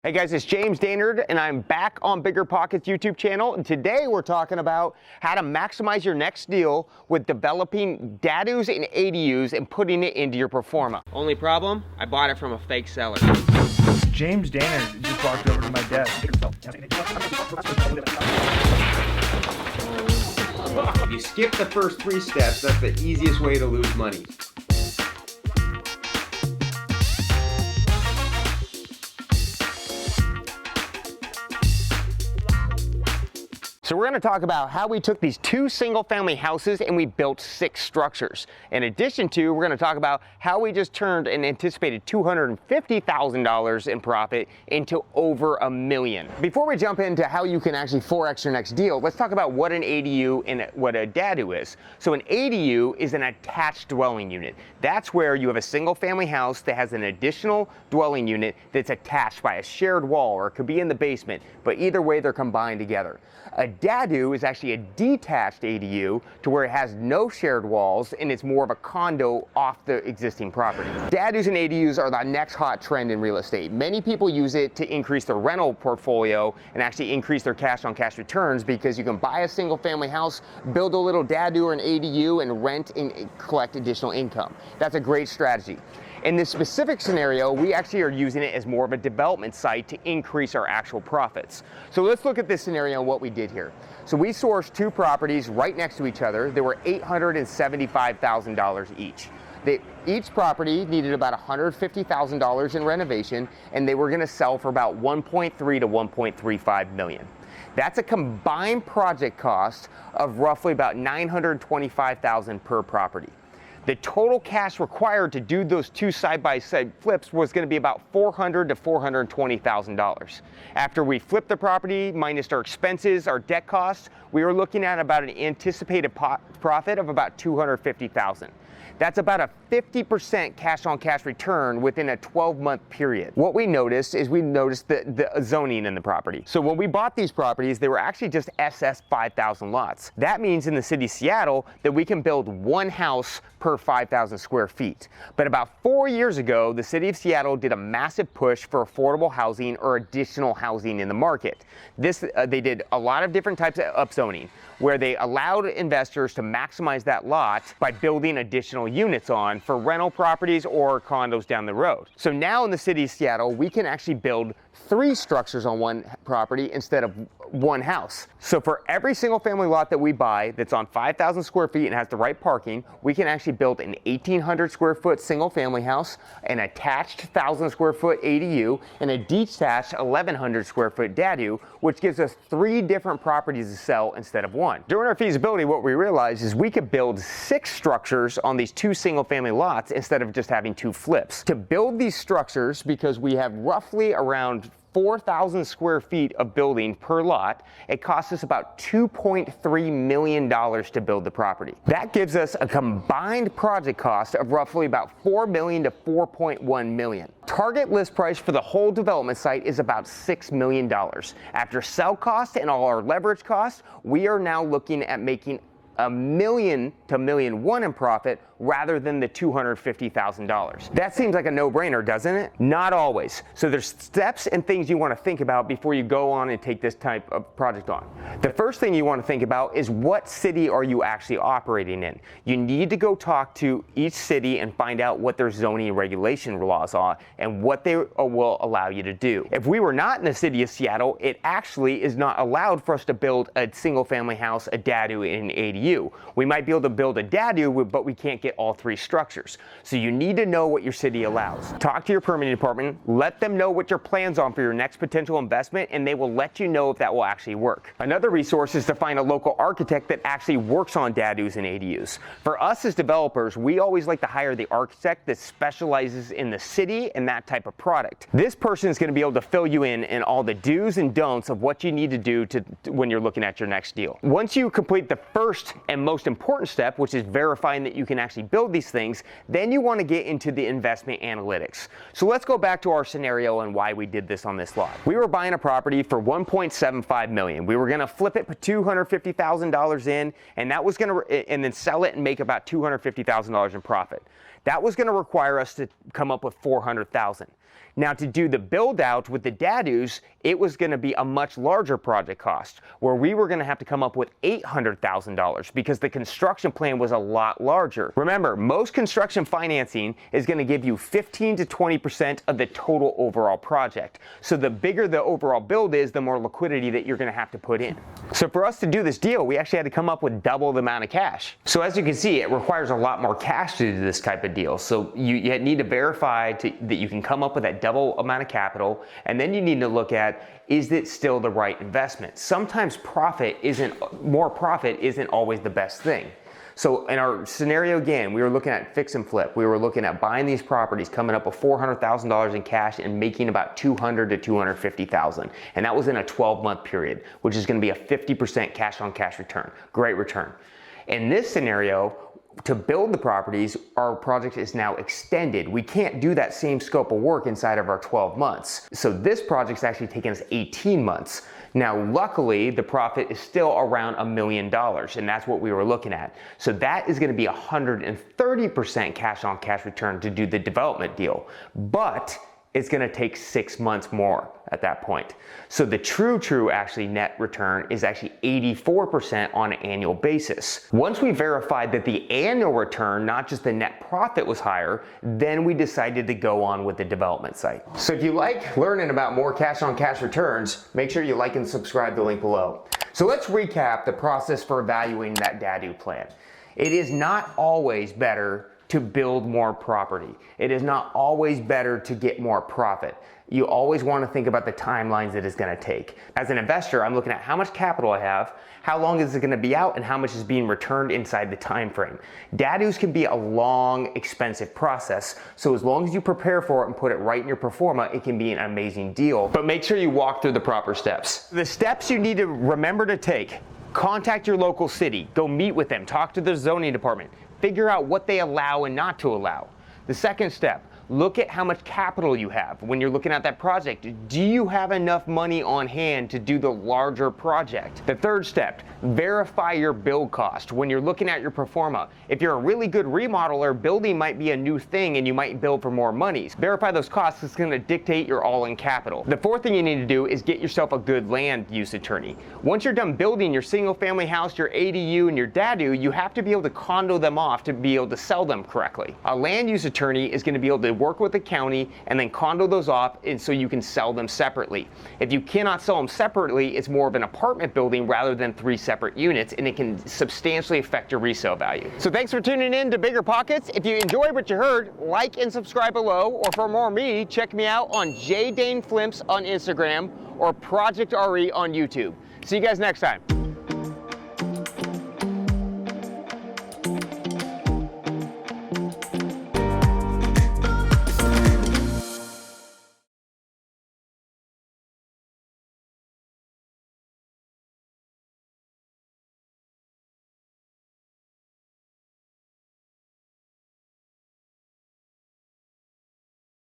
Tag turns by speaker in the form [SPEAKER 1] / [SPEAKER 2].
[SPEAKER 1] Hey guys, it's James Dainard, and I'm back on BiggerPockets YouTube channel. And today we're talking about how to maximize your next deal with developing DADUs and ADUs and putting it into your pro forma. Only problem, I bought it from a fake seller.
[SPEAKER 2] James Dainard just walked over to my desk.
[SPEAKER 1] If you skip the first 3 steps, that's the easiest way to lose money. So we're going to talk about how we took these 2 single-family houses and we built 6 structures. In addition to, we're going to talk about how we just turned an anticipated $250,000 in profit into over $1 million. Before we jump into how you can actually 4X your next deal, let's talk about what an ADU and what a DADU is. So an ADU is an attached dwelling unit. That's where you have a single-family house that has an additional dwelling unit that's attached by a shared wall, or it could be in the basement, but either way they're combined together. A DADU is actually a detached ADU to where it has no shared walls and it's more of a condo off the existing property. DADUs and ADUs are the next hot trend in real estate. Many people use it to increase their rental portfolio and actually increase their cash-on-cash returns, because you can buy a single-family house, build a little DADU or an ADU, and rent and collect additional income. That's a great strategy. In this specific scenario, we actually are using it as more of a development site to increase our actual profits. So let's look at this scenario and what we did here. So we sourced 2 properties right next to each other. They were $875,000 each. Each property needed about $150,000 in renovation, and they were going to sell for about $1.3 to $1.35 million. That's a combined project cost of roughly about $925,000 per property. The total cash required to do those 2 side-by-side flips was going to be about $400,000 to $420,000. After we flipped the property, minus our expenses, our debt costs, we were looking at about an anticipated profit of about $250,000. That's about a 50% cash-on-cash return within a 12-month period. What we noticed is the zoning in the property. So when we bought these properties, they were actually just SS 5,000 lots. That means in the city of Seattle that we can build 1 house per 5,000 square feet. But about 4 years ago, the city of Seattle did a massive push for affordable housing or additional housing in the market. They did a lot of different types of upzoning, where they allowed investors to maximize that lot by building additional units on for rental properties or condos down the road. So now in the city of Seattle, we can actually build 3 structures on 1 property instead of 1 house. So for every single family lot that we buy that's on 5,000 square feet and has the right parking, we can actually build an 1,800 square foot single family house, an attached 1,000 square foot ADU, and a detached 1,100 square foot DADU, which gives us 3 different properties to sell instead of 1. During our feasibility, what we realized is we could build 6 structures on these 2 single family lots instead of just having 2 flips. To build these structures, because we have roughly around 4,000 square feet of building per lot, it costs us about $2.3 million to build the property. That gives us a combined project cost of roughly about $4 million to $4.1 million. Target list price for the whole development site is about $6 million. After sell costs and all our leverage costs, we are now looking at making $1 million to $1.1 million in profit rather than the $250,000. That seems like a no-brainer, doesn't it? Not always. So there's steps and things you want to think about before you go on and take this type of project on. The first thing you want to think about is, what city are you actually operating in? You need to go talk to each city and find out what their zoning and regulation laws are and what they will allow you to do. If we were not in the city of Seattle, it actually is not allowed for us to build a single family house, a DADU, and an ADU. We might be able to build a DADU, but we can't get all 3 structures. So you need to know what your city allows. Talk to your permitting department, let them know what your plans are for your next potential investment, and they will let you know if that will actually work. Another resource is to find a local architect that actually works on DADUs and ADUs. For us as developers, we always like to hire the architect that specializes in the city and that type of product. This person is going to be able to fill you in all the do's and don'ts of what you need to do when you're looking at your next deal. Once you complete the first and most important step, which is verifying that you can actually build these things, then you want to get into the investment analytics. So let's go back to our scenario and why we did this on this lot. We were buying a property for $1.75 million. We were going to flip it, put $250,000 in, and that was going to, and then sell it and make about $250,000 in profit. That was going to require us to come up with $400,000. Now, to do the build out with the DADUs, it was going to be a much larger project cost, where we were going to have to come up with $800,000 because the construction plan was a lot larger. Remember, most construction financing is going to give you 15 to 20% of the total overall project. So the bigger the overall build is, the more liquidity that you're going to have to put in. So for us to do this deal, we actually had to come up with double the amount of cash. So as you can see, it requires a lot more cash to do this type of deal. So you need to verify that you can come up with that double amount of capital, and then you need to look at, is it still the right investment? Sometimes more profit isn't always the best thing. So in our scenario again, we were looking at fix and flip. We were looking at buying these properties, coming up with $400,000 in cash and making about $200,000 to $250,000. And that was in a 12-month period, which is going to be a 50% cash on cash return. Great return. In this scenario, to build the properties, our project is now extended. We can't do that same scope of work inside of our 12 months. So this project's actually taken us 18 months. Now, luckily, the profit is still around $1 million, and that's what we were looking at. So that is going to be 130% cash on cash return to do the development deal. But it's going to take 6 months more at that point. So the true actually net return is actually 84% on an annual basis. Once we verified that the annual return, not just the net profit, was higher, then we decided to go on with the development site. So if you like learning about more cash on cash returns, make sure you like and subscribe, the link below. So let's recap the process for evaluating that DADU plan. It is not always better to build more property. It is not always better to get more profit. You always want to think about the timelines that it's going to take. As an investor, I'm looking at how much capital I have, how long is it going to be out, and how much is being returned inside the time frame. DADUs can be a long, expensive process, so as long as you prepare for it and put it right in your pro forma, it can be an amazing deal. But make sure you walk through the proper steps. The steps you need to remember to take: contact your local city, go meet with them, talk to the zoning department, figure out what they allow and not to allow. The second step, look at how much capital you have when you're looking at that project. Do you have enough money on hand to do the larger project? The third step, verify your build cost when you're looking at your pro forma. If you're a really good remodeler, building might be a new thing and you might build for more money. Verify those costs. It's going to dictate your all-in capital. The fourth thing you need to do is get yourself a good land use attorney. Once you're done building your single family house, your ADU, and your DADU, you have to be able to condo them off to be able to sell them correctly. A land use attorney is going to be able to work with the county and then condo those off, and so you can sell them separately. If you cannot sell them separately, it's more of an apartment building rather than 3 separate units, and it can substantially affect your resale value. So thanks for tuning in to BiggerPockets. If you enjoyed what you heard, like and subscribe below, or for more me, check me out on JDaneFlimps on Instagram or Project RE on YouTube. See you guys next time.